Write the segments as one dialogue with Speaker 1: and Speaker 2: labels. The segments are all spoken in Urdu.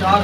Speaker 1: 4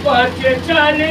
Speaker 1: 40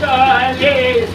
Speaker 1: 40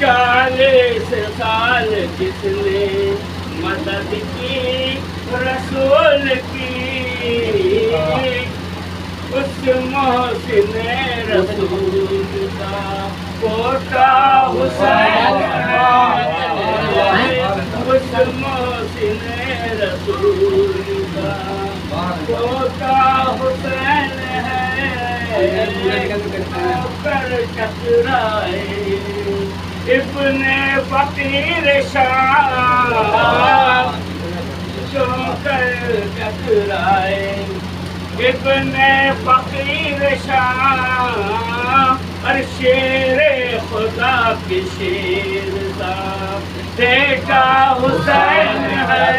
Speaker 2: 40 سال جس نے مدد کی رسول کی، اس محسن رسول کا پوتا حسین ہے، اس محسن رسول کا پوتا حسین ہے، کر ٹکرائے ابن فقیر شام، کیوں کر ٹکرائے ابن فقیر شام، اور شیر خدا کے شیر کا بیٹا حسین ہے،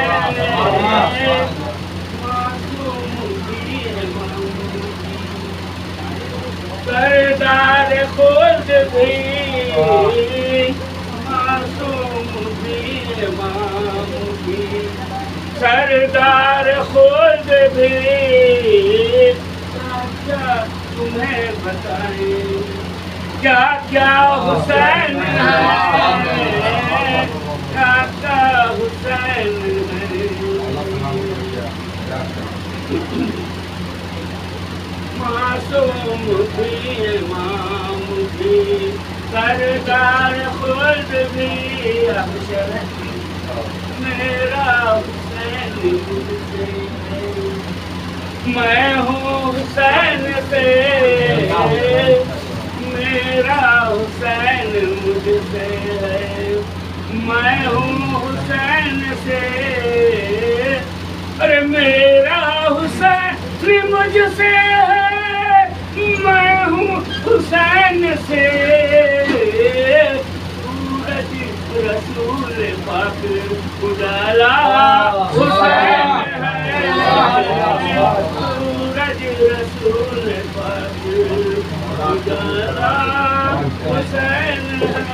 Speaker 2: معصوم بھی ہے سردار خود بھی، معصوم بھی امام بھی، سردار خود بھی، کیا تمہیں بتائیں کیا کیا حسین ہے، کیا کیا حسین ہے، معصوم بھی امام بھی، سردار خود بھی، میرا حسین مجھ سے ہے، میں ہوں حسین سے، میرا حسین مجھ سے ہے، میں ہوں حسین سے، ارے میرا حسین مجھ سے ہے، میں ہوں حسین سے، سورج رسول پاک اجالا حسین ہے، سورج رسول پاک اجالا حسین ہے،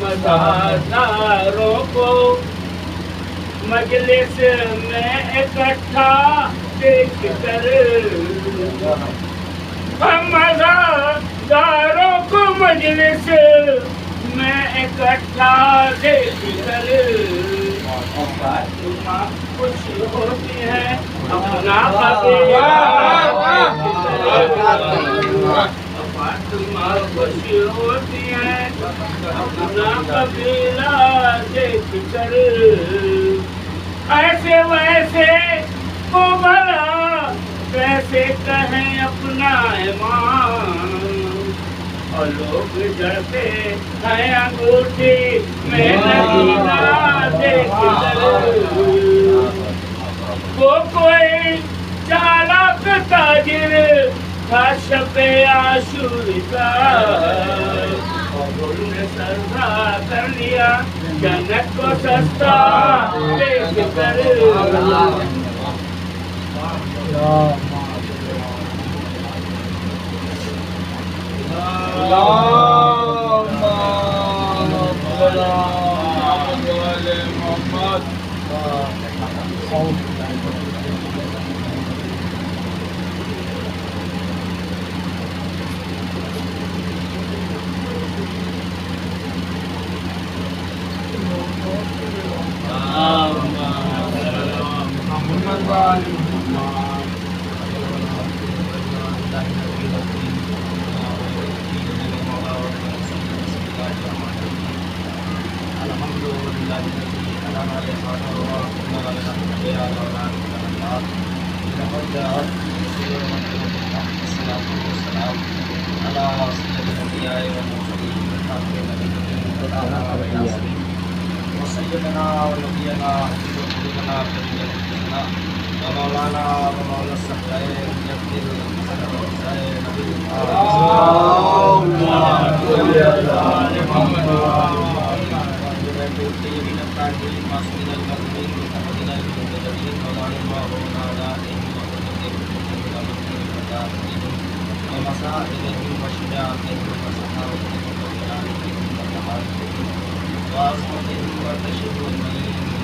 Speaker 2: مزاداروں کو مجلس میں اکٹھا دیکھ کر، مزاداروں کو مجلس میں اکٹھا دیکھ کر، فاطمہ خوش ہوتی ہے اپنا قبیلہ فاطمہ خوش ہوتی ہے اپنا قبیلہ دیکھ کر، ایسے ویسے کو بھلا کیسے کہیں اپنا ایمان، اور لوگ ڈرتے ہیں انگوٹھی میں نگینہ دیکھ کر، وہ کوئی چالاک تاجر تھا شب عاشور کا، اور نے سردا کر لیا جنت کو سستا دیکھ کر،
Speaker 1: سيدنا ونبينا وحبيبنا ومولانا ومولانا الثقلين يغفر لنا اللهم صل على محمد الطيبين الطاهرين المعصومين المظلومين المحمدين المنتجبين مولانا وعلائهم ومسائلهم وشجاعتهم وسخاوتهم وعظمتهم وارتشدهم المعين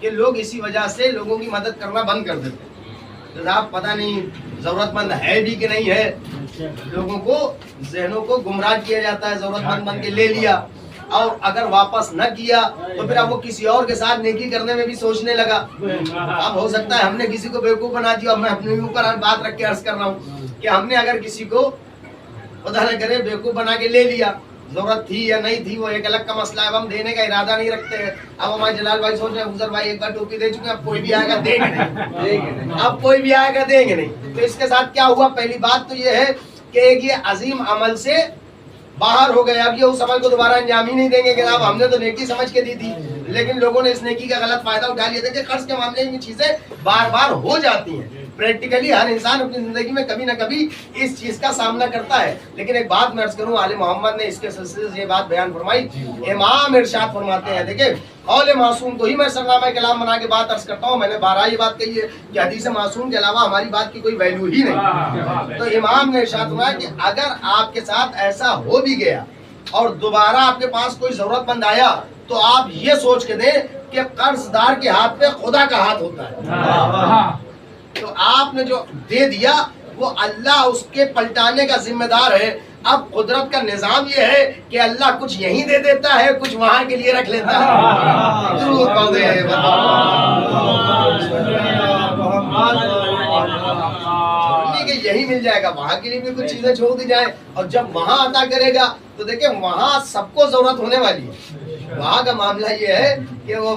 Speaker 3: کہ لوگ اسی وجہ سے لوگوں کی مدد کرنا بند کر دیتے ہیں. جناب پتہ نہیں ضرورت مند ہے بھی کہ نہیں ہے, لوگوں کو ذہنوں کو گمراہ کیا جاتا ہے, ضرورت مند بن کے لے لیا اور اگر واپس نہ کیا تو پھر اب وہ کسی اور کے ساتھ نیکی کرنے میں بھی سوچنے لگا. اب ہو سکتا ہے ہم نے کسی کو بیوقوف بنا دیا. اب میں اپنے اوپر بات رکھ کے عرض کر رہا ہوں کہ ہم نے اگر کسی کو خدا نہ کرے بیوقوف بنا کے لے لیا, ضرورت تھی یا نہیں تھی وہ ایک الگ کا مسئلہ ہے, اب ہم دینے کا ارادہ نہیں رکھتے ہیں. اب ہمارے جلال بھائی سوچ رہے ہیں افضل بھائی ایک بار ٹوپی دے چکے ہیں, اب کوئی بھی آئے گا دیں گے نہیں, اب کوئی بھی آئے گا دیں گے نہیں. تو اس کے ساتھ کیا ہوا؟ پہلی بات تو یہ ہے کہ ایک یہ عظیم عمل سے باہر ہو گئے. اب یہ اس عمل کو دوبارہ انجام ہی نہیں دیں گے کہ اب ہم نے تو نیکی سمجھ کے دی تھی, لیکن لوگوں نے اس نیکی کا غلط فائدہ اٹھا لیا تھا. کہ قرض کے معاملے میں چیزیں بار بار ہو جاتی ہیں, پریکٹیکلی ہر انسان اپنی زندگی میں کبھی نہ کبھی اس چیز کا سامنا کرتا ہے. لیکن ایک بات میں عرض کروں, آل محمد نے اس کے سلسلے سے یہ بات بیان فرمائی. امام ارشاد فرماتے ہیں, دیکھیں قول معصوم کو ہی میں سرنامہ کلام بنا کے بات عرض کرتا ہوں. میں نے بارہ یہ بات کہی ہے کہ حدیث معصوم کے علاوہ ہماری بات کی کوئی ویلیو ہی نہیں. تو امام نے ارشاد فرمایا کہ اگر آپ کے ساتھ ایسا ہو بھی گیا اور دوبارہ آپ کے پاس کوئی ضرورت مند آیا تو آپ یہ سوچ کے دیں کہ قرض دار کے ہاتھ پہ خدا کا ہاتھ ہوتا ہے. تو آپ نے جو دے دیا وہ اللہ اس کے پلٹانے کا ذمہ دار ہے. اب قدرت کا نظام یہ ہے کہ اللہ کچھ یہیں دے دیتا ہے, کچھ وہاں کے لیے رکھ لیتا ہے. ضرور کہ یہی مل جائے گا, وہاں کے لیے بھی کچھ چیزیں چھوڑ دی جائیں, اور جب وہاں عطا کرے گا تو دیکھیں وہاں سب کو ضرورت ہونے والی ہے. وہاں کا معاملہ یہ ہے کہ وہ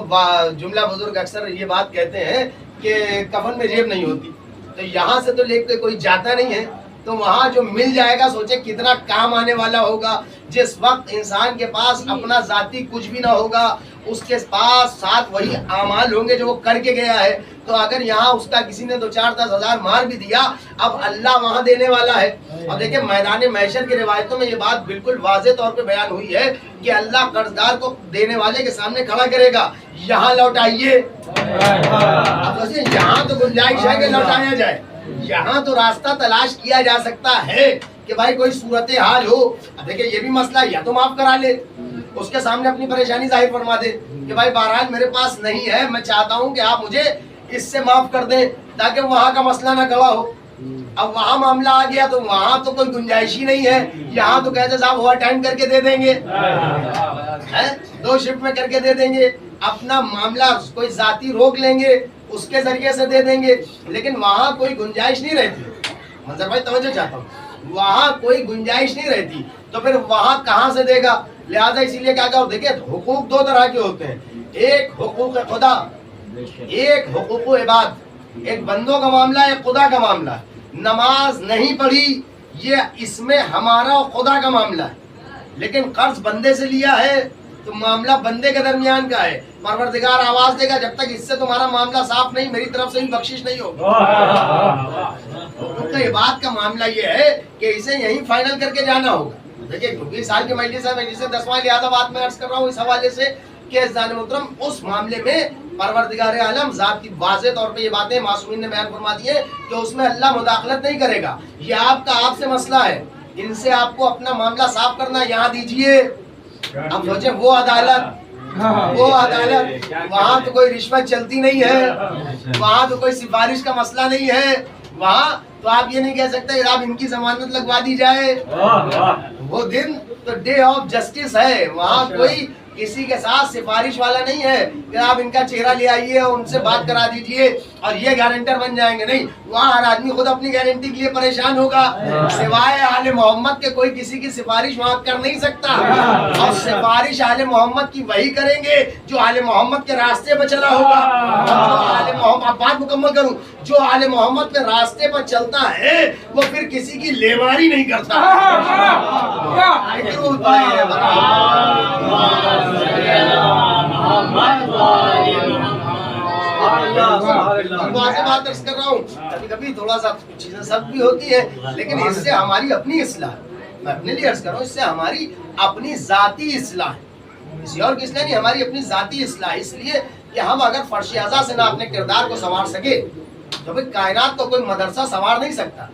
Speaker 3: جملہ بزرگ اکثر یہ بات کہتے ہیں کہ کفن میں جیب نہیں ہوتی, تو یہاں سے تو لے کے کوئی جاتا نہیں ہے, تو وہاں جو مل جائے گا سوچے کتنا کام آنے والا ہوگا. جس وقت انسان کے پاس اپنا ذاتی کچھ بھی نہ ہوگا, اس کے پاس ساتھ وہی اعمال ہوں گے جو وہ کر کے گیا ہے. تو اگر یہاں اس کا کسی نے 2-4-10 ہزار مار بھی دیا, اب اللہ وہاں دینے والا ہے. اور دیکھیں میدان محشر کی روایتوں میں یہ بات بالکل واضح طور پہ بیان ہوئی ہے کہ اللہ قرض دار کو دینے والے کے سامنے کھڑا کرے گا, یہاں لوٹائیے. اب یہاں تو گنجائش ہے کہ لوٹایا جائے, یہاں تو راستہ تلاش کیا جا سکتا ہے کہ بھائی کوئی صورتحال ہو. دیکھیں یہ بھی مسئلہ ہے, یا تو معاف کرا لے, اس کے سامنے اپنی پریشانی ظاہر فرما دے کہ بھائی بہرحال میرے پاس نہیں ہے, میں چاہتا ہوں کہ آپ مجھے اس سے معاف کر دیں تاکہ وہاں کا مسئلہ نہ کھڑا ہو. اب وہاں معاملہ آ گیا تو وہاں تو کوئی گنجائش ہی نہیں ہے. یہاں تو کہتے صاحب اوور ٹائم کر کے دے دیں گے, 2 شفٹ میں کر کے دے دیں گے, اپنا معاملہ کوئی ذاتی روک لیں گے, اس کے ذریعے سے دے دیں گے. لیکن وہاں کوئی گنجائش نہیں رہتی. منظر بھائی توجہ چاہتا ہوں, وہاں کوئی گنجائش نہیں رہتی, تو پھر وہاں کہاں سے دے گا؟ لہٰذا اسی لیے کیا کہا, دیکھیں حقوق 2 طرح کے ہوتے ہیں, ایک حقوق خدا, ایک حقوق عباد. ایک بندوں کا معاملہ ہے, ایک خدا کا معاملہ ہے. نماز نہیں پڑھی یہ اس میں ہمارا اور خدا کا معاملہ ہے, لیکن قرض بندے سے لیا ہے تو معاملہ بندے کے درمیان کا ہے. پروردگار آواز دے گا جب تک اس سے تمہارا معاملہ صاف نہیں, میری طرف سے بھی بخشش نہیں ہوگی. حقوق عباد کا معاملہ یہ ہے کہ اسے یہیں فائنل کر کے جانا ہوگا. دیکھیں کیونکہ سال کی مجلس ہے, میں جسے 10واں لحاظہ بات میں عرض کر رہا ہوں اس حوالے سے کہ عزیزان محترم اس معاملے میں پروردگار عالم ذات کی واضح طور پہ یہ باتیں معصومین نے بیان فرما دی ہیں کہ اس میں اللہ مداخلت نہیں کرے گا. یہ آپ کا آپ سے مسئلہ ہے, ان سے آپ کو اپنا معاملہ صاف کرنا, یہاں دیجئے. اب سوچیں وہ عدالت وہاں تو کوئی رشوت چلتی نہیں ہے, وہاں تو کوئی سفارش کا مسئلہ نہیں ہے. وہاں تو آپ یہ نہیں کہہ سکتے آپ ان کی ضمانت لگوا دی جائے. وہ دن تو ڈے آف جسٹس ہے, وہاں کوئی کسی کے ساتھ سفارش والا نہیں ہے کہ آپ ان کا چہرہ لے آئیے اور ان سے بات کرا دیجئے اور یہ گارنٹر بن جائیں گے. نہیں, وہاں ہر آدمی خود اپنی گارنٹی کے لیے پریشان ہوگا. سوائے آل محمد کے کوئی کسی کی سفارش وہاں کر نہیں سکتا, اور سفارش آل محمد کی وہی کریں گے جو آل محمد کے راستے پہ چلا ہوگا. آل محمد, بات مکمل کروں, جو آل محمد کے راستے پر چلتا ہے وہ پھر کسی کی لیواری نہیں کرتا. بات عرض کر رہا ہوں, کبھی کبھی تھوڑا سا چیزیں سخت بھی ہوتی ہے, لیکن اس سے ہماری اپنی اصلاح ہے. میں اپنے لیے عرض کر رہا ہوں, اس سے ہماری اپنی ذاتی اصلاح ہے, کسی اور کی اصلاح نہیں, ہماری اپنی ذاتی اصلاح. اس لیے کہ ہم اگر فرش اعضاء سے نہ اپنے کردار کو سنوار سکے تو پھر کائنات کو کوئی مدرسہ سنوار نہیں سکتا,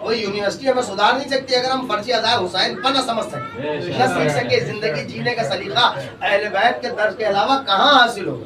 Speaker 3: کوئی یونیورسٹی ہمیں سدھار نہیں سکتی اگر ہم فرض اعضاء حسین پر نہ سمجھ سکیں, نہ سیکھ سکے. زندگی جینے کا سلیقہ اہل بیت کے درس کے علاوہ کہاں حاصل ہوگا؟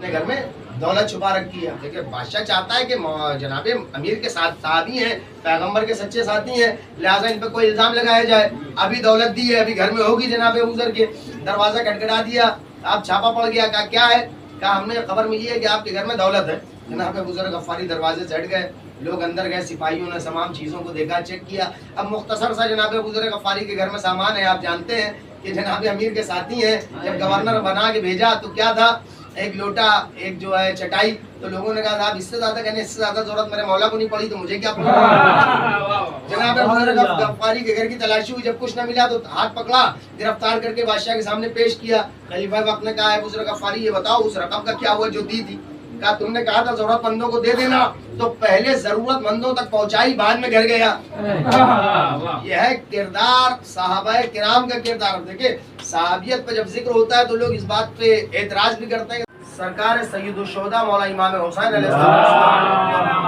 Speaker 3: اپنے گھر میں دولت چھپا رکھی ہے. دیکھیں بادشاہ چاہتا ہے کہ جناب امیر کے ساتھ صحابی ہیں, پیغمبر کے سچے ساتھی ہیں, لہٰذا ان پہ کوئی الزام لگایا جائے. ابھی دولت دی ہے, ابھی گھر میں ہوگی جناب ابوذر کے. دروازہ کھٹکھٹا دیا, آپ چھاپا پڑ گیا, کہا کیا ہے؟ کہا ہم نے خبر ملی ہے کہ آپ کے گھر میں دولت ہے. جناب ابوذر غفاری دروازے سے ہٹ گئے, لوگ اندر گئے, سپاہیوں نے تمام چیزوں کو دیکھا, چیک کیا. اب مختصر سا جناب ابوذر غفاری کے گھر میں سامان ہے, آپ جانتے ہیں کہ جناب امیر کے ساتھی ہیں. جب گورنر بنا کے بھیجا تو کیا تھا, ایک لوٹا, ایک جو ہے چٹائی. تو لوگوں نے کہا صاحب اس سے زیادہ کہنے, اس سے زیادہ ضرورت میرے مولا کو نہیں پڑی تو مجھے کیا پڑی. جناب ابوذر غفاری کے گھر کی تلاشی ہوئی, جب کچھ نہ ملا تو ہاتھ پکڑا, گرفتار کر کے بادشاہ کے سامنے پیش کیا. خلیفہ وقت نے کہا ابوذر غفاری یہ بتاؤ اس رقم کا کیا ہوا جو دی تھی؟ کہا تم نے کہا تھا ضرورت مندوں کو دے دینا, تو پہلے ضرورت مندوں تک پہنچائی, بعد میں گھر گیا. یہ ہے کردار صحابہ کرام کا کردار. دیکھیں صحابیت پہ جب ذکر ہوتا ہے تو لوگ اس بات پہ اعتراض بھی کرتے ہیں. سرکار سید الشہداء مولا امام حسین علیہ السلام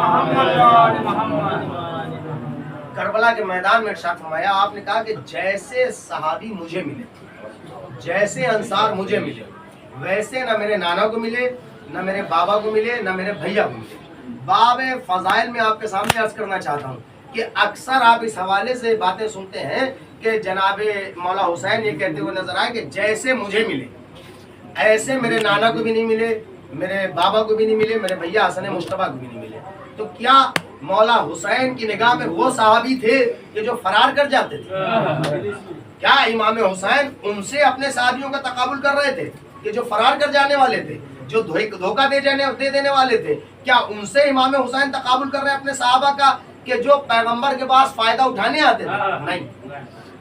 Speaker 3: کربلا کے میدان میں ارشاد فرمایا, آپ نے کہا کہ جیسے صحابی مجھے ملے, جیسے انصار مجھے ملے, ویسے نہ میرے نانا کو ملے, نہ میرے بابا کو ملے, نہ میرے بھیا کو ملے. باب فضائل میں آپ کے سامنے عرض کرنا چاہتا ہوں کہ اکثر آپ اس حوالے سے باتیں سنتے ہیں کہ جناب مولا حسین یہ کہتے ہوئے نظر آئے کہ جیسے مجھے ملے ایسے میرے نانا کو بھی نہیں ملے, میرے بابا کو بھی نہیں ملے, میرے بھیا حسن مصطفیٰ کو بھی نہیں ملے. تو کیا مولا حسین کی نگاہ میں وہ صحابی تھے کہ جو فرار کر جاتے تھے؟ کیا امام حسین ان سے اپنے صحابیوں کا تقابل کر رہے تھے کہ جو فرار کر جانے والے تھے, جو دھوکہ دے دینے والے تھے؟ کیا ان سے امام حسین تقابل کر رہے ہیں اپنے صحابہ کا کہ جو پیغمبر کے پاس فائدہ اٹھانے آتے تھے؟ نہیں.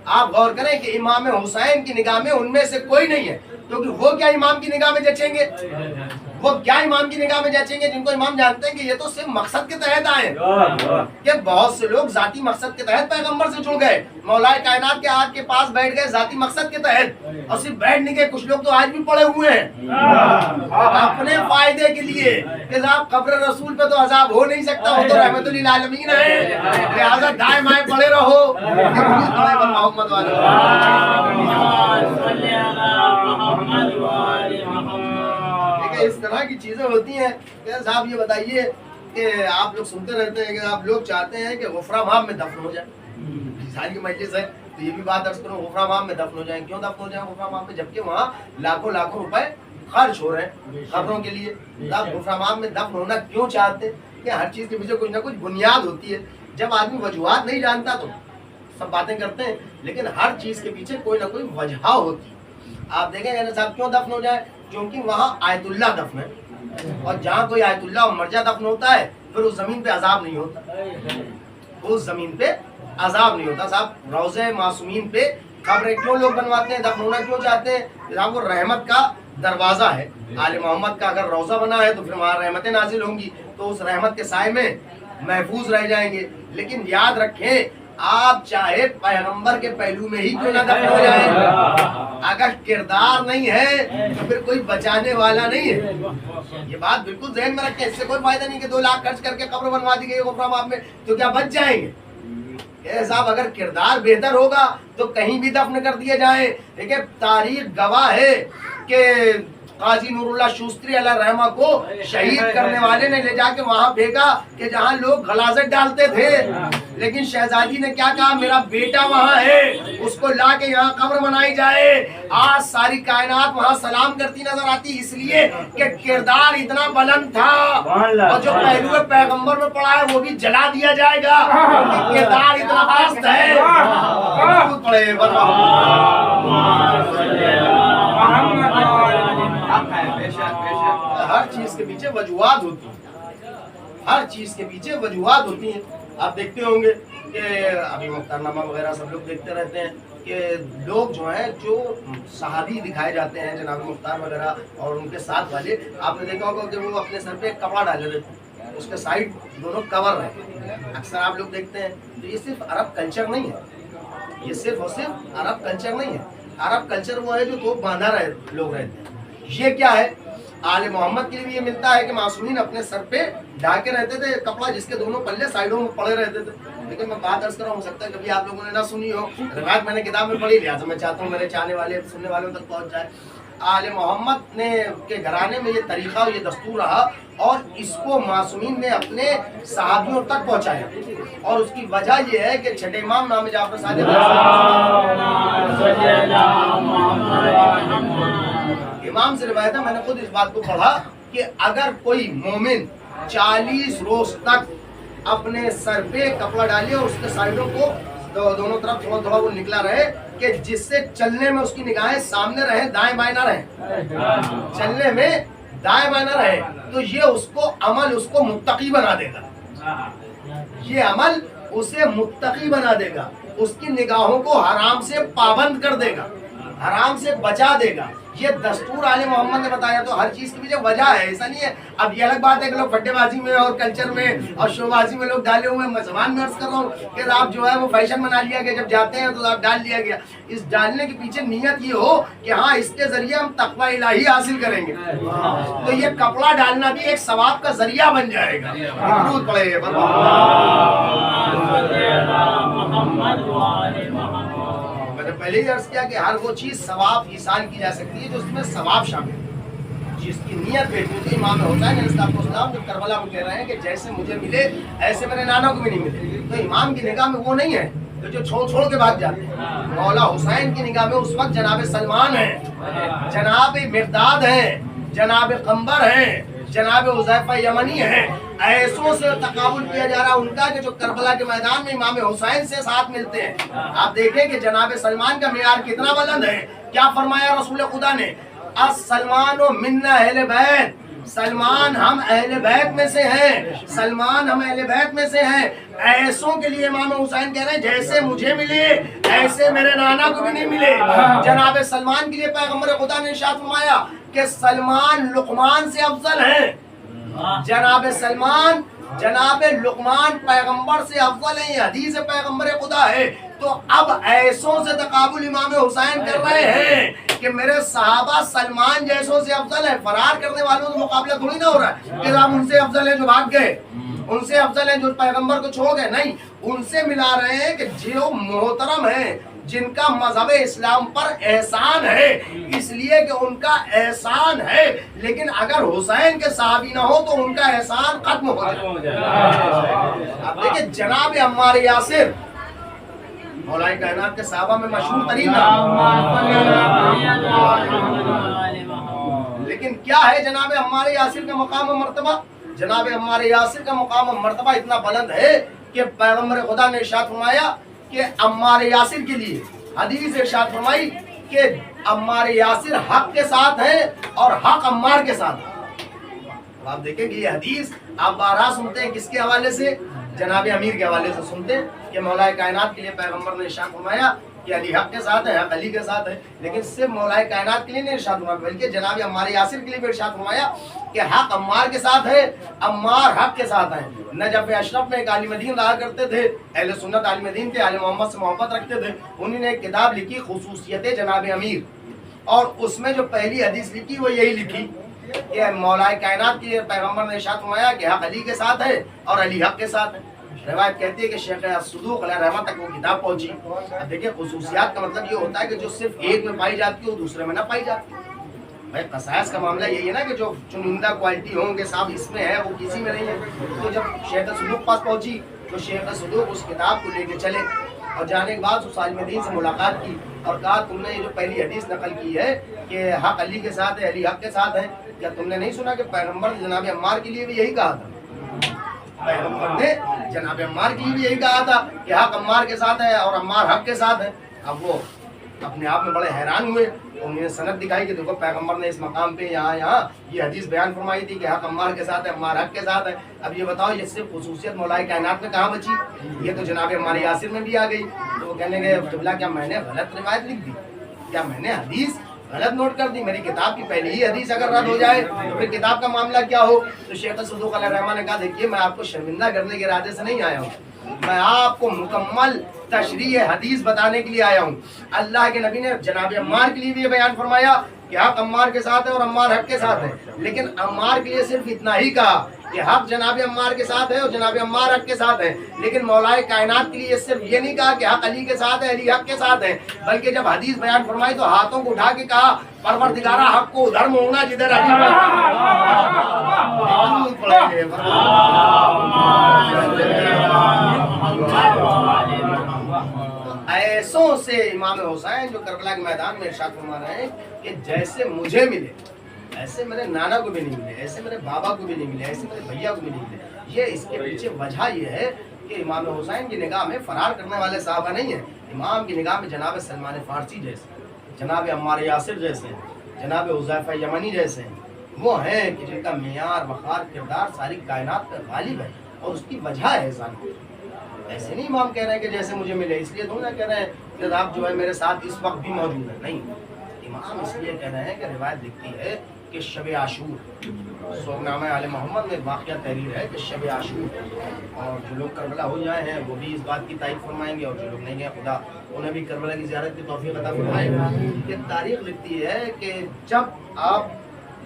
Speaker 3: آپ غور کریں کہ امام حسین کی نگاہ میں ان میں سے کوئی نہیں ہے, کیونکہ وہ کیا امام کی نگاہ میں جچیں گے, وہ کیا امام کی نگاہ میں جچیں گے جن کو امام جانتے ہیں کہ یہ تو صرف مقصد کے تحت آئے. کہ بہت سے لوگ ذاتی مقصد کے تحت پیغمبر سے جڑ گئے, مولا کائنات کے آگ کے پاس بیٹھ گئے ذاتی مقصد کے تحت, اور صرف بیٹھ نہیں گئے, کچھ لوگ تو آج بھی پڑے ہوئے ہیں اپنے فائدے کے لیے کہ صاحب قبر رسول پہ تو عذاب ہو نہیں سکتا, وہ تو رحمت للعالمین ہے, لہٰذا دائیں بائیں پڑے رہو. محمد اس طرح کی چیزیں ہوتی ہیں. صاحب یہ بتائیے کہ آپ لوگ سنتے رہتے ہیں کہ آپ لوگ چاہتے ہیں کہ غفرہ ماب میں دفن ہو جائے, ساری مجلس ہے تو یہ بھی بات عرض کروں, غفرہ ماب میں دفن ہو جائیں. کیوں دفن ہو جائیں غفرہ ماب میں, جبکہ وہاں لاکھوں لاکھوں روپے خرچ ہو رہے ہیں قبروں کے لیے. آپ غفرہ ماب میں دفن ہونا کیوں چاہتے ہیں؟ کہ ہر چیز کے پیچھے کچھ نہ کچھ بنیاد ہوتی ہے. جب آدمی وجوہات نہیں جانتا تو سب باتیں کرتے ہیں, لیکن ہر چیز کے پیچھے کوئی نہ کوئی وجہ ہوتی ہے. آپ دیکھیں گے صاحب کیوں دفن ہو جائے, کیونکہ وہاں آیت اللہ دفن ہے, اور جہاں کوئی آیت اللہ و مرجع دفن ہوتا ہے پھر اس زمین پہ عذاب نہیں ہوتا, اس زمین پہ عذاب نہیں ہوتا. صاحب روضہ معصومین پہ قبریں کیوں لوگ بنواتے ہیں, دفن ہونا کیوں چاہتے ہیں؟ صاحب وہ رحمت کا دروازہ ہے. آل محمد کا اگر روضہ بنا ہے تو پھر وہاں رحمتیں نازل ہوں گی, تو اس رحمت کے سائے میں محفوظ رہ جائیں گے. لیکن یاد رکھیں آپ چاہے پیغمبر کے پہلو میں ہی کیوں نہ دفن ہو جائیں, اگر کردار نہیں ہے تو پھر کوئی بچانے والا نہیں ہے. یہ بات بالکل ذہن میں رکھیں, اس سے کوئی فائدہ نہیں کہ 2 لاکھ خرچ کر کے قبر بنوا دی گئی غفرہ ماب میں تو کیا بچ جائیں گے. صاحب اگر کردار بہتر ہوگا تو کہیں بھی دفن کر دیے جائیں. دیکھیں تاریخ گواہ ہے کہ قاضی نور اللہ شوستری علیہ رحمہ کو شہید کرنے والے نے لے جا کے وہاں پھینکا کہ جہاں لوگ غلاظت ڈالتے تھے, لیکن شہزادی نے کیا کہا, میرا بیٹا وہاں ہے, اس کو لا کے یہاں قبر بنائی جائے. آج ساری کائنات وہاں سلام کرتی نظر آتی, اس لیے کہ کردار اتنا بلند تھا, اور جو پہلو پیغمبر میں پڑا ہے وہ بھی جلا دیا جائے گا, کردار اتنا پست ہے. ہر چیز کے پیچھے وجوہات ہوتی ہیں, ہر چیز کے پیچھے وجوہات ہوتی ہیں. آپ دیکھتے ہوں گے کہ ابھی مختارنامہ وغیرہ سب لوگ دیکھتے رہتے ہیں کہ لوگ جو ہیں جو صحابی دکھائے جاتے ہیں جناب مختار وغیرہ اور ان کے ساتھ والے, آپ نے دیکھا ہوگا کہ وہ اپنے سر پہ ایک کپڑا ڈالے رہتے ہیں, اس کے سائڈ دونوں کور رہتے ہیں, اکثر آپ لوگ دیکھتے ہیں. تو یہ صرف عرب کلچر نہیں ہے, یہ صرف اور صرف عرب کلچر نہیں ہے. عرب کلچر وہ ہے جو تو باندھا رہے لوگ رہتے ہیں. یہ کیا ہے, آل محمد کے لیے بھی یہ ملتا ہے کہ معصومین اپنے سر پہ ڈھانکے رہتے تھے کپڑا جس کے دونوں پلے سائڈوں میں پڑے رہتے تھے. لیکن میں بات عرض کر رہا ہوں, ہو سکتا ہے کبھی آپ لوگوں نے نہ سنی ہو, روایت میں نے کتاب میں پڑھی, لہٰذا میں چاہتا ہوں میرے چاہنے والے سننے والوں تک پہنچ جائے. آل محمد نے کے گھرانے میں یہ طریقہ اور یہ دستور رہا اور اس کو معصومین نے اپنے صحابیوں تک پہنچایا، اور اس کی وجہ یہ ہے کہ چھٹے امام امام جعفر صادق امام سے روایت ہے، میں نے خود اس بات کو پڑھا کہ اگر کوئی مومن 40 روز تک اپنے سر پہ کپڑا ڈالے اور اس کے سائڈوں کو دونوں طرف تھوڑا تھوڑا وہ نکلا رہے کہ جس سے چلنے میں اس کی نگاہیں سامنے رہیں، دائیں بائیں نہ رہیں، چلنے میں دائیں بائیں نہ رہے، تو یہ اس کو عمل اس کو متقی بنا دے گا، یہ عمل اسے متقی بنا دے گا، اس کی نگاہوں کو حرام سے پابند کر دے گا، حرام سے بچا دے گا۔ یہ دستور آل محمد نے بتایا، تو ہر چیز کی بھی جو وجہ ہے، ایسا نہیں ہے۔ اب یہ الگ بات ہے کہ لوگ پھٹے بازی میں اور کلچر میں اور شو بازی میں لوگ ڈالے ہوئے ہیں۔ میں زبان میں عرض کر رہا ہوں کہ آپ جو ہے وہ فیشن بنا لیا گیا، جب جاتے ہیں تو آپ ڈال لیا گیا۔ اس ڈالنے کے پیچھے نیت یہ ہو کہ ہاں اس کے ذریعے ہم تقوی الہی حاصل کریں گے، تو یہ کپڑا ڈالنا بھی ایک ثواب کا ذریعہ بن جائے گا۔ درود پڑھے میں نے پہلے ہی عرض کیا کہ ہر وہ چیز ثواب حاصل کی جا سکتی ہے جو اس میں ثواب شامل ہے، جس کی نیت بیٹھی ہوتی ہے۔ امام حسین علیہ السلام جو کربلا میں کہہ رہے ہیں کہ جیسے مجھے ملے ایسے میرے نانا کو بھی نہیں ملے، تو امام کی نگاہ میں وہ نہیں ہے جو چھوڑ کے بھاگ جاتے ہیں۔ مولا حسین کی نگاہ میں اس وقت جناب سلمان ہیں، جناب مقداد ہیں، جناب قنبر ہیں، جناب حذیفہ یمنی ہیں، ایسوں سے تقابل کیا جا رہا ان کا کہ جو کربلا کے میدان میں امام حسین سے ساتھ ملتے ہیں۔ آپ دیکھیں کہ جناب سلمان کا معیار کتنا بلند ہے۔ کیا فرمایا رسول خدا نے؟ السلمان منا اہل بیت، سلمان ہم اہل بیت میں سے ہیں، سلمان ہم اہل بیت میں سے ہیں۔ ایسوں کے لیے امام حسین کہہ رہے ہیں جیسے مجھے ملے ایسے میرے نانا کو بھی نہیں ملے۔ جناب سلمان کے لیے پیغمبر خدا نے ارشاد فرمایا کہ سلمان لقمان سے افضل ہیں، جناب سلمان جناب لقمان پیغمبر سے افضل ہیں، یہ حدیث پیغمبر خدا ہے۔ تو اب ایسوں سے تقابل امام حسین کر رہے ہیں کہ میرے صحابہ سلمان جیسوں سے افضل ہیں۔ فرار کرنے والوں سے مقابلہ تھوڑی نہ ہو رہا ہے کہ ہم ان سے افضل ہیں جو بھاگ گئے، ان سے افضل ہیں جو پیغمبر کو چھوڑ گئے، نہیں، ان سے ملا رہے ہیں کہ جو محترم ہیں، جن کا مذہب اسلام پر احسان ہے، اس لیے کہ ان کا احسان ہے، لیکن اگر حسین کے صحابی نہ ہو تو ان کا احسان ختم ہو جائے۔ آپ دیکھیں جناب عمار یاسر مولا کائنات کے صحابہ میں مشہور ترین نام، لیکن کیا ہے جناب عمار یاسر کا مقام و مرتبہ؟ جناب عمار یاسر کا مقام و مرتبہ اتنا بلند ہے کہ پیغمبر خدا نے ارشاد فرمایا کہ عمار یاسر کے لیے حدیث ارشاد فرمائی کہ عمار یاسر حق کے ساتھ ہیں اور حق عمار کے ساتھ ہے۔ آپ دیکھیں کہ یہ حدیث آپ بارہا سنتے ہیں، کس کے حوالے سے؟ جناب امیر کے حوالے سے سنتے ہیں کہ مولا کائنات کے لیے پیغمبر نے ارشاد فرمایا کہ علی حق کے ساتھ ہے، حق علی کے ساتھ ہے، لیکن صرف مولا کائنات کے لیے نہیں ارشاد فرمایا بلکہ جناب عمار یاسر کے لیے بھی ارشاد فرمایا کہ حق عمار کے ساتھ ہے، عمار حق کے ساتھ ہے۔ نجف اشرف میں ایک عالم دین رہا کرتے تھے، اہل سنت عالم دین تھے، آل محمد سے محبت رکھتے تھے، انہوں نے ایک کتاب لکھی خصوصیت جناب امیر، اور اس میں جو پہلی حدیث لکھی وہ یہی لکھی کہ مولا کائنات کے پیغمبر نے ارشاد فرمایا کہ حق علی کے ساتھ ہے اور علی حق کے ساتھ ہے۔ روایت کہتی ہے کہ شیخ صدوق علیہ رحمہ تک وہ کتاب پہنچی۔ اب دیکھیں خصوصیات کا مطلب یہ ہوتا ہے کہ جو صرف ایک میں پائی جاتی ہے وہ دوسرے میں نہ پائی جاتی۔ بھائی خصائص کا معاملہ یہی ہے نا کہ جو چنندہ کوالٹی ہوں گے صاحب اس میں ہے وہ کسی میں نہیں ہے۔ تو جب شیخ صدوق پاس پہنچی تو شیخ صدوق اس کتاب کو لے کے چلے اور جانے کے بعد اس عالم دین سے ملاقات کی اور کہا تم نے یہ جو پہلی حدیث نقل کی ہے کہ حق علی کے ساتھ ہے، علی حق کے ساتھ ہے، کیا تم نے نہیں سنا کہ پیغمبر جناب عمار کے لیے بھی یہی کہا تھا؟ پیغمبر نے جناب عمار کے لیے بھی یہی کہا تھا کہ حق عمار کے ساتھ ہے اور عمار حق کے ساتھ ہے۔ اب وہ اپنے آپ میں بڑے حیران ہوئے، انہوں نے سند دکھائی کہ دیکھو پیغمبر نے اس مقام پہ یہاں یہ حدیث بیان فرمائی تھی کہ حق عمار کے ساتھ ہے، عمار حق کے ساتھ ہے۔ اب یہ بتاؤ یہ صرف خصوصیت مولا کائنات میں کہاں بچی؟ یہ تو جناب عمار یاسر میں بھی آ گئی۔ تو وہ کہنے لگے قبلہ کیا میں نے غلط روایت لکھ دی؟ کیا میں نے حدیث غلط نوٹ کر دی؟ میری کتاب کی پہلی ہی حدیث اگر رد ہو جائے تو پھر کتاب کا معاملہ کیا ہو؟ تو شیخ صدوق علیہ الرحمہ نے کہا دیکھیے میں آپ کو شرمندہ کرنے کے ارادے سے نہیں آیا ہوں، میں آپ کو مکمل تشریح حدیث بتانے کے لیے آیا ہوں۔ اللہ کے نبی نے جناب عمار کے لیے بھی یہ بیان فرمایا کہ حق عمار کے ساتھ ہے اور عمار حق کے ساتھ ہے، لیکن عمار کے لیے صرف اتنا ہی کہا کہ حق جناب عمار کے ساتھ ہے اور جناب عمار حق کے ساتھ ہے، لیکن مولا کائنات کے لیے صرف یہ نہیں کہا کہ حق علی کے ساتھ ہے، علی حق کے ساتھ ہے، بلکہ جب حدیث بیان فرمائی تو ہاتھوں کو اٹھا کے کہا پروردگارہ حق کو ادھر موڑنا جدھر علی ایسوں سے امام حسین جو کربلا کے میدان میں ارشاد فرما رہے ہیں کہ جیسے مجھے ملے ایسے میرے نانا کو بھی نہیں ملے، ایسے میرے بابا کو بھی نہیں ملے، ایسے میرے بھیا کو بھی نہیں ملے۔ یہ اس کے پیچھے وجہ یہ ہے کہ امام حسین کی نگاہ میں فرار کرنے والے صحابہ نہیں ہیں، امام کی نگاہ میں جناب سلمان فارسی جیسے، جناب عمار یاسر جیسے، جناب حذیفہ یمنی جیسے وہ ہیں کہ جن کا معیار وقار کردار ساری کائنات پر غالب ہے، اور اس کی وجہ ہے احسان۔ ایسے نہیں امام کہہ رہے ہیں کہ جیسے مجھے ملے، اس لیے تم نہ کہہ رہے ہیں کہ آپ جو ہے میرے ساتھ اس وقت بھی موجود ہیں، نہیں، امام اس لیے کہہ رہے ہیں کہ روایت لکھتی ہے کہ شب عاشور، سوگنامہ آل محمد میں واقعہ تحریر ہے کہ شب عاشور، اور جو لوگ کربلا ہو جائے ہیں وہ بھی اس بات کی تائید فرمائیں گے، اور جو لوگ نہیں ہیں خدا انہیں بھی کربلا کی زیارت کی توفیق عطا فرمائے گا۔ کہ تاریخ لکھتی ہے کہ جب آپ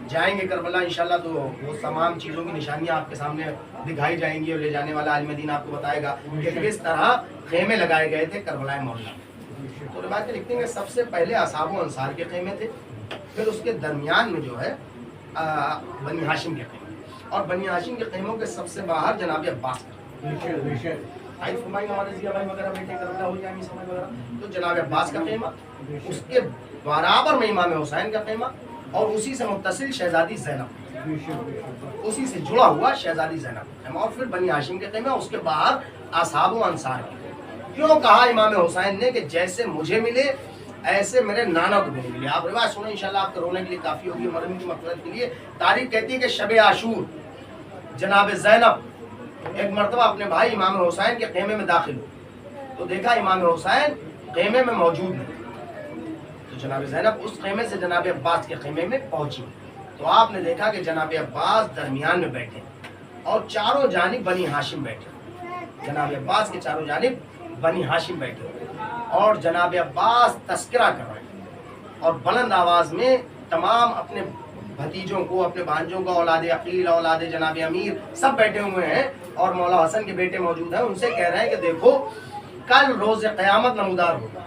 Speaker 3: جائیں گے کربلا انشاءاللہ تو وہ تمام چیزوں کی نشانیاں آپ کے سامنے دکھائی جائیں گی، اور لے جانے والا عالم دین آپ کو بتائے گا کہ کس طرح خیمے لگائے گئے تھے کربلا مولا۔ تو روایتیں لکھتے ہیں کہ سب سے پہلے اصحاب و انصار کے خیمے تھے، پھر اس کے درمیان میں جو ہے بنی ہاشم کے خیمے، اور بنی ہاشم کے خیموں کے سب سے باہر جناب عباس آئی فرمائیں ہمارے ضیاء بھائی وغیرہ بیٹے کربلا ہو جائیں سمجھ وغیرہ، تو جناب عباس کا خیمہ، اس کے برابر میں امام حسین کا خیمہ، اور اسی سے متصل شہزادی زینب، اسی سے جڑا ہوا شہزادی زینب، اور پھر بنی ہاشم کے خیمہ، اس کے باہر اصحاب و انصار کے۔ کیوں کہا امام حسین نے کہ جیسے مجھے ملے ایسے میرے نانا کو بھی نہیں ملے؟ آپ روایت سنیں انشاءاللہ، آپ کو رونے کے لیے کافی ہوگی، مرنے کی مغفرت کے لیے۔ تاریخ کہتی ہے کہ شب عاشور جناب زینب ایک مرتبہ اپنے بھائی امام حسین کے خیمے میں داخل ہو، تو دیکھا امام حسین خیمے میں موجود نہیں، تو جناب زینب اس خیمے سے جناب عباس کے خیمے میں پہنچی، تو آپ نے دیکھا کہ جناب عباس درمیان میں بیٹھے اور چاروں جانب بنی ہاشم بیٹھے، جناب عباس کے چاروں جانب بنی ہاشم بیٹھے، اور جناب عباس تذکرہ کر رہے ہیں، اور بلند آواز میں تمام اپنے بھتیجوں کو، اپنے بھانجوں کو، اولاد عقیل، اولاد جناب امیر سب بیٹھے ہوئے ہیں، اور مولا حسن کے بیٹے موجود ہیں، ان سے کہہ رہے ہیں کہ دیکھو کل روز قیامت نمودار ہوگا،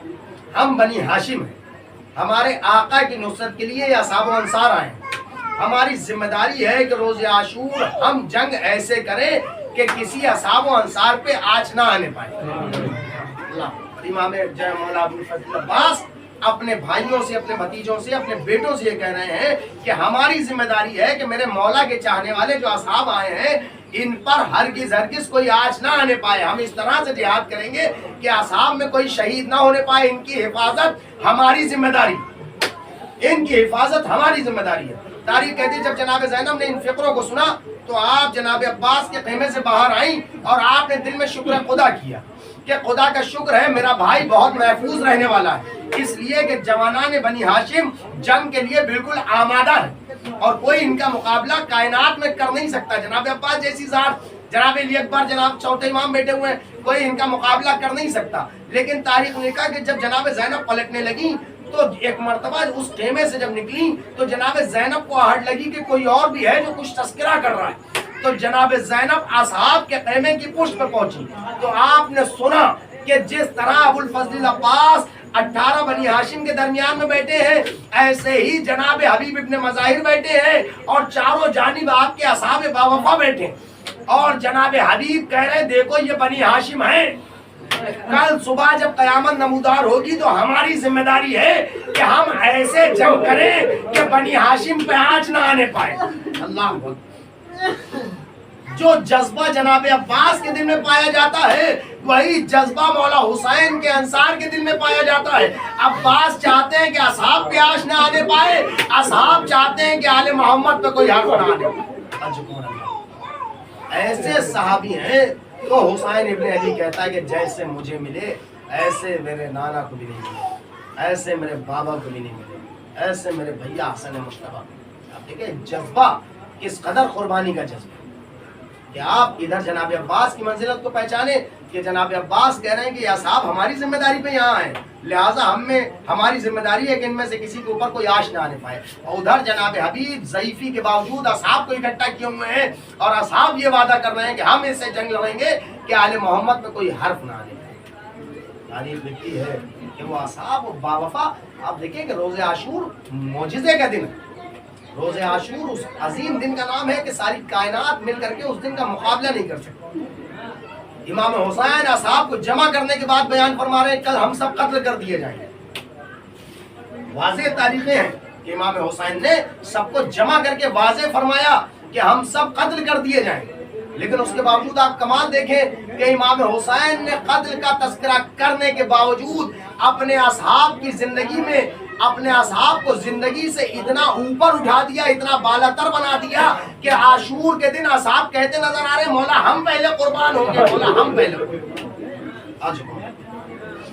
Speaker 3: ہم بنی ہاشم ہیں، ہمارے آقا کی نصرت کے لیے اصحاب و انصار آئے ہیں، ہماری ذمہ داری ہے کہ روز عاشور ہم جنگ ایسے کریں کہ کسی اصحاب و انصار پہ آنچ نہ آنے پائے۔ امام مولا ابو الفضل عباس اپنے بھائیوں سے، اپنے بھتیجوں سے، اپنے بیٹوں سے یہ کہہ رہے ہیں کہ ہماری ذمہ داری ہے کہ میرے مولا کے چاہنے والے جو اصحاب آئے ہیں ان پر ہرگز کوئی آنچ نہ آنے پائے، ہم اس طرح سے جہاد کریں گے کہ اصحاب میں کوئی شہید نہ ہونے پائے، ان کی حفاظت ہماری ذمہ داری، ان کی حفاظت ہماری ذمہ داری ہے۔ تاریخ کہتی ہے جب جناب زینب نے ان فقروں کو سنا تو آپ جناب عباس کے خیمے سے باہر آئیں، اور آپ نے دل میں شکر خدا کیا کہ خدا کا شکر ہے میرا بھائی بہت محفوظ رہنے والا ہے، اس لیے کہ جوانان بنی ہاشم جنگ کے لیے بالکل آمادہ ہے، اور کوئی ان کا مقابلہ کائنات میں کر نہیں سکتا۔ جناب عباس جیسی ذات، جناب علی اکبر، جناب چوتھے امام بیٹھے ہوئے ہیں، کوئی ان کا مقابلہ کر نہیں سکتا۔ لیکن تاریخ نے کہا کہ جب جناب زینب پلٹنے لگی تو ایک مرتبہ اس خیمے سے جب نکلی تو جناب زینب کو آہٹ لگی کہ کوئی اور بھی ہے جو کچھ تذکرہ کر رہا ہے، تو جناب زینب اصحاب کے خیمے کی پشت پر پہنچی، تو آپ نے سنا کہ جس طرح ابو الفضل عباس 18 بنی ہاشم کے درمیان میں بیٹھے ہیں، ایسے ہی جناب حبیب ابن مظاہر بیٹھے ہیں، اور چاروں جانب آپ کے اصحاب باوفا بیٹھے ہیں، اور جناب حبیب کہہ رہے ہیں دیکھو یہ بنی ہاشم ہیں، کل صبح جب قیامت نمودار ہوگی تو ہماری ذمہ داری ہے کہ ہم ایسے جنگ کریں کہ بنی ہاشم پہ آنچ نہ آنے پائے۔ اللہ جو جذبہ جناب عباس کے دل میں پایا جاتا ہے وہی جذبہ مولا حسین کے انصار کے دل میں پایا جاتا ہے۔ عباس چاہتے ہیں کہ اصحاب پہ آنچ نہ آنے پائے، اصحاب چاہتے ہیں کہ آل محمد پہ کوئی حرف نہ آنے پائے۔ ایسے صحابی ہیں تو حسین ابن علی کہتا ہے کہ جیسے مجھے ملے ایسے میرے نانا کو بھی نہیں ملے، ایسے میرے بابا کو بھی نہیں ملے، ایسے میرے بھیا حسن مشتبہ۔ آپ دیکھیں جذبہ کس قدر قربانی کا جذبہ کہ آپ ادھر جناب عباس کی منزلت کو پہچانے کہ جناب عباس کہہ رہے ہیں کہ یا صاحب ہماری ذمہ داری پہ یہاں ہیں، لہٰذا ہماری ذمہ داری ہے کہ ان میں سے کسی کے اوپر کوئی آش نہ آنے پائے. اور ادھر جناب حبیب ضعیفی کے باوجود اصحاب کو اکٹھا کیے ہوئے ہیں اور اصحاب یہ وعدہ کر رہے ہیں کہ ہم اس سے جنگ لڑیں گے کہ آل محمد میں کوئی حرف نہ آنے پائے. تاریخ لکھتی ہے کہ وہ اصحاب و باوفا. آپ دیکھیں کہ روز عاشور معجزے کا دن ہے. روز عاشور اس عظیم دن کا نام ہے کہ ساری کائنات مل کر کے اس دن کا مقابلہ نہیں کر سکتی. امام حسین اصحاب کو جمع کرنے کے بعد بیان فرما رہے ہیں کل ہم سب قتل کر دیے جائیں گے. واضح تاریخیں ہیں کہ امام حسین نے سب کو جمع کر کے واضح فرمایا کہ ہم سب قتل کر دیے جائیں گے. لیکن اس کے باوجود آپ کمال دیکھیں کہ امام حسین نے قتل کا تذکرہ کرنے کے باوجود اپنے اصحاب کی زندگی میں اپنے اصحاب کو زندگی سے اتنا اوپر اٹھا دیا، اتنا بالاتر بنا دیا کہ عاشور کے دن اصحاب کہتے نظر آ رہے مولا ہم پہلے قربان ہوں گے، مولا ہم پہلے. آج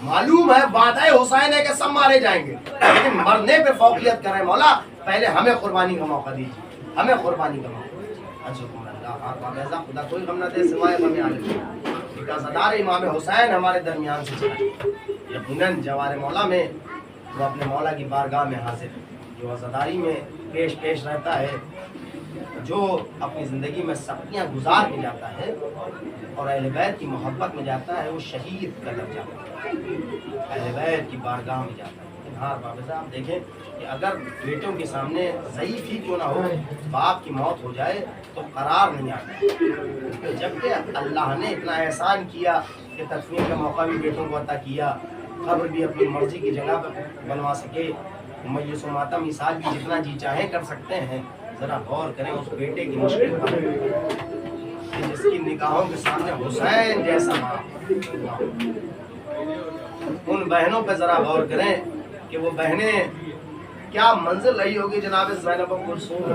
Speaker 3: معلوم ہے وعدہ حسین ہے کہ سب مارے جائیں گے، لیکن مرنے پہ فوقیت کریں مولا پہلے ہمیں قربانی کا موقع دیجیے، ہمیں قربانی کا موقع. خدا کوئی غم نہ دے سوائے غم عالم. عزادار امام حسین ہمارے درمیان سے چلا یقیناً جوار مولا میں وہ اپنے مولا کی بارگاہ میں حاضر ہے. جو عزاداری میں پیش رہتا ہے، جو اپنی زندگی میں سختیاں گزار کے جاتا ہے اور اہل بیت کی محبت میں جاتا ہے، وہ شہید کا درجہ ہے، اہل بیت کی بارگاہ میں جاتا ہے. ہاں بابا صاحب دیکھیں کہ اگر بیٹوں کے سامنے ضعیف ہی کیوں نہ ہو، باپ کی موت ہو جائے تو قرار نہیں آتا. جبکہ اللہ نے اتنا احسان کیا کہ تدفین کا موقع بھی بیٹوں کو عطا کیا، قبر بھی اپنی مرضی کی جگہ پر بنوا سکے، میت و ماتم مثال بھی جتنا جی چاہے کر سکتے ہیں. ذرا غور کریں اس بیٹے کی مشکل پر جس کی نگاہوں کے سامنے حسین جیسا ماں. ان بہنوں پہ ذرا غور کریں کہ وہ بہنیں کیا منزل رہی ہوگی جناب زینب کلثوم،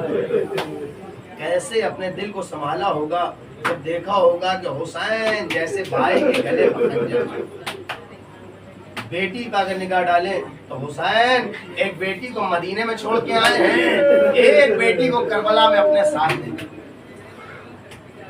Speaker 3: کیسے اپنے دل کو سنبھالا ہوگا جب دیکھا ہوگا کہ حسین جیسے بھائی کے گلے پکڑ جائے. بیٹی پہ اگر نگاہ ڈالیں تو حسین ایک بیٹی کو مدینے میں چھوڑ کے آئے ہیں، ایک بیٹی کو کربلا میں اپنے ساتھ لے گئے.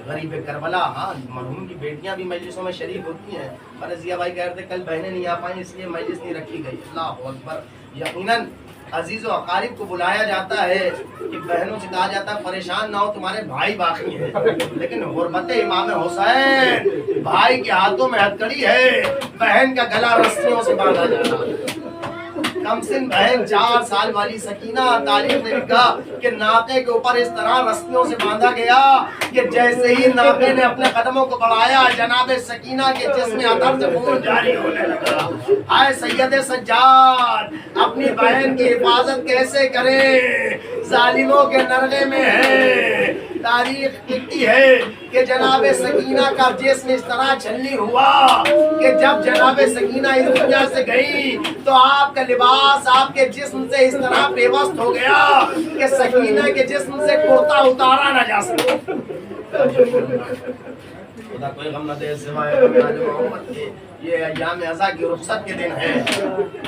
Speaker 3: غریب کربلا. ہاں مرحوم کی بیٹیاں بھی مجلسوں میں شریک ہوتی ہیں. فرضیہ بھائی کہہ رہے تھے کل بہنیں نہیں آ پائیں اس لیے مجلس نہیں رکھی گئی. اللہ اکبر. یقیناً عزیز و اقارب کو بلایا جاتا ہے کہ بہنوں سے کہا جاتا ہے پریشان نہ ہو تمہارے بھائی باقی ہیں، لیکن غربت امام حسین بھائی کے ہاتھوں میں ہتھکڑی ہے، بہن کا گلا رسیوں سے باندھا جاتا ہے. کم سن بہن 4 سال والی سکینہ تاریخ نے لکھا کہ ناقے کے اوپر اس طرح رسیوں سے باندھا گیا کہ جیسے ہی ناقے نے اپنے قدموں کو بڑھایا جناب سکینہ کے جسم اندر سے خون جاری ہونے لگا. آئے سید سجاد اپنی بہن کی حفاظت کیسے کرے، ظالموں کے نرغے میں ہے. تاریخ لکھتی ہے کہ جناب سکینہ کا جسم اس طرح چھلنی ہوا کہ جب جناب سکینہ اس دنیا سے گئی تو آپ کا لباس آپ کے جسم سے اس طرح پیوست ہو گیا کہ سکینہ کے جسم سے کرتا اتارا نہ جا سکے. خدا کوئی غم نہ دے سوائے محمد کے. یہ ایام عزا کی رخصت کے دن ہے.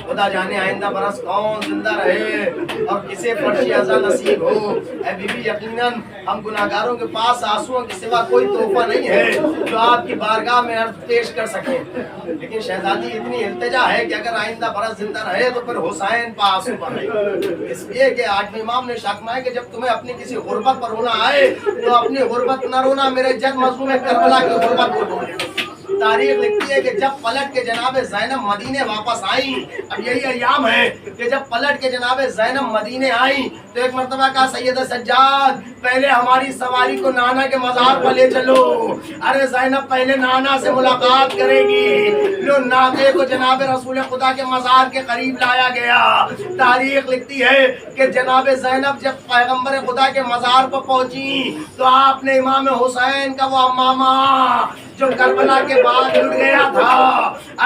Speaker 3: خدا جانے آئندہ برس کون زندہ رہے اور کسے فرش عزا نصیب ہو. اے بی بی یقیناً ہم گناہگاروں کے پاس آنسوؤں کے سوا کوئی تحفہ نہیں ہے جو آپ کی بارگاہ میں عرض پیش کر سکیں، لیکن شہزادی اتنی التجا ہے کہ اگر آئندہ برس زندہ رہے تو پھر حسین پہ آنسو بہائے. اس لیے کہ آج امام نے شاکمایا کہ جب تمہیں اپنی کسی غربت پر رونا آئے تو اپنی غربت نہ رونا، میرے جد مظلوم کربلا کی غربت کو رونا. تاریخ لکھتی ہے کہ جب پلٹ کے جناب زینب مدینے واپس آئیں، اب یہی ایام ہے کہ جب پلٹ کے جناب زینب مدینے آئیں تو ایک مرتبہ کہا سید سجاد پہلے ہماری سواری کو نانا کے مزار پر لے چلو. ارے زینب پہلے نانا سے ملاقات کرے گی. لو ناقے کو جناب رسول خدا کے مزار کے قریب لایا گیا. تاریخ لکھتی ہے کہ جناب زینب جب پیغمبر خدا کے مزار پر پہنچی تو آپ نے امام حسین کا وہ امامہ جو کربلا کے بعد لٹ گیا تھا،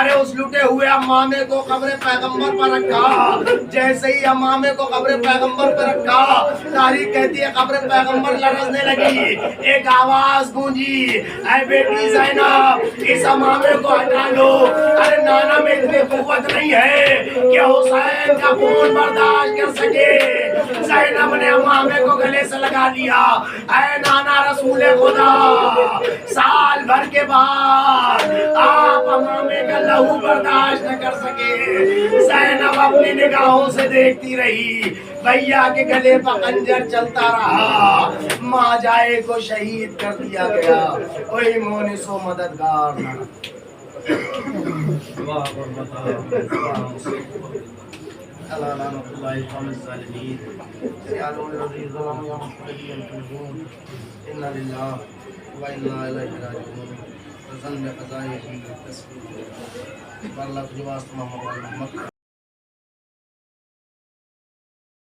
Speaker 3: ارے اس لٹے ہوئے امامے کو قبر پیغمبر پر رکھا. جیسے ہی امامے کو قبر پیغمبر پر رکھا تاریخ کہتی ہے قبر پیغمبر لرزنے لگی. ایک آواز گونجی اے بیٹی زینب اس امامے کو ہٹا لو. ارے نانا میں اتنی قوت نہیں ہے کہ حسین
Speaker 4: حسین کا خون برداشت کر سکے زینب نے امامے کو گلے سے لگا لیا اے نانا رسول خدا سال بھر کے بعد آپ امامے کا لہو برداشت نہ کر سکے زینب اپنی نگاہوں سے دیکھتی رہی بھیا کے گلے پر خنجر چلتا رہا ماں جائے کو شہید کر دیا گیا کوئی مونس و مددگار نہ